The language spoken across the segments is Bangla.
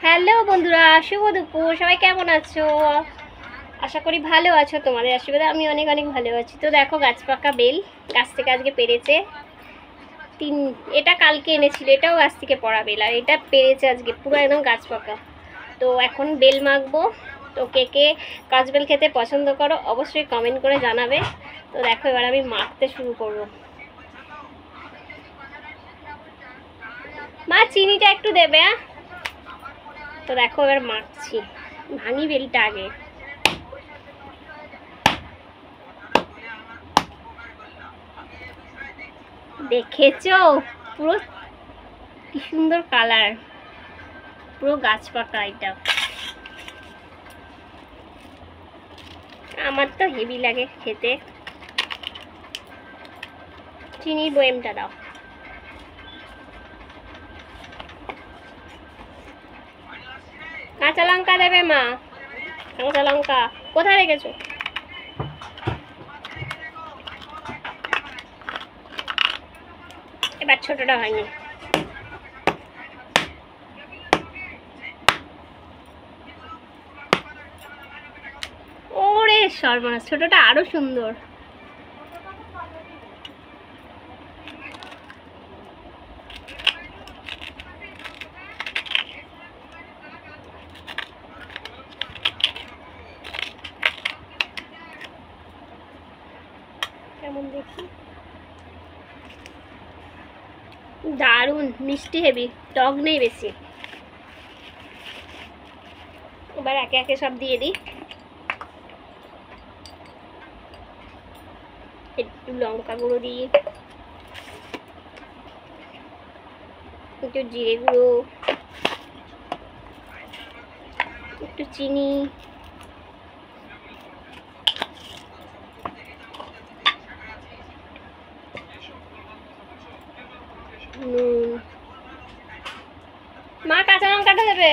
হ্যালো বন্ধুরা, শুভ দুপুর। সবাই কেমন আছো? আশা করি ভালো আছো। তোমাদের আশীর্বাদে আমি অনেক অনেক ভালো আছি। তো দেখো, গাছ পাকা বেল গাছ থেকে আজকে পেরেছে এটা কালকে এনেছিল, এটাও গাছ থেকে পড়া বেল, আর এটা পেরেছে আজকে পুরো একদম গাছ পাকা। তো এখন বেল মাখবো। তো কে কে কাঁচবেল খেতে পছন্দ করো অবশ্যই কমেন্ট করে জানাবে। তো দেখো, এবার আমি মাখতে শুরু করবো। মা, চিনিটা একটু দেবে। তো দেখো, এবার মাখছি। ভাঙি বেলটা আগে। দেখেছো পুরো কি সুন্দর কালার, পুরো গাছ পাকা। এটা আমার তো হেভি লাগে খেতে। চিনির বয়েমটা দাও। কাঁচা লঙ্কা দেবে মা। কাঁচা লঙ্কা কোথায় রেখেছো? এবার ছোটটা হয়নি। ওরে সর্বনাশ, ছোটটা আরো সুন্দর। কেমন দেখি, দারুণ মিষ্টি, হেভি, টক নেই বেশি। এবার একে একে সব দিয়ে দিই। একটু লঙ্কা গুঁড়ো দিই, একটু জিরে গুঁড়ো, একটু চিনি, নুন। মা, কাঁচা লঙ্কাটা দেবে।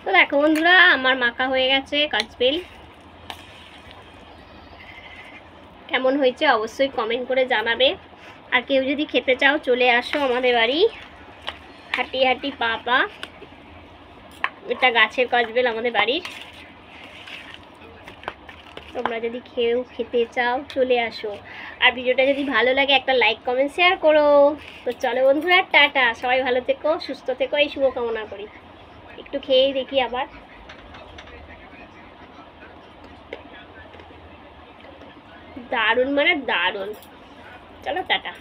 তো দেখো বন্ধুরা, আমার মাখা হয়ে গেছে কাঁচবেল। কেমন হয়েছে অবশ্যই কমেন্ট করে জানাবে। আর কেউ যদি খেতে চাও চলে আসো আমাদের বাড়ি, হাঁটি হাঁটি পা পা। এটা গাছের কাঁচবেল আমাদের বাড়ির। তোমরা যদি খেতে চাও চলে আসো। আর ভিডিওটা যদি ভালো লাগে একটা লাইক কমেন্ট শেয়ার করো। তো চলো বন্ধুরা, টাটা। সবাই ভালো থেকো, সুস্থ থেকো, এই শুভকামনা করি। একটু খেয়েই দেখি আবার। দারুণ মানে দারুণ। চলো টাটা।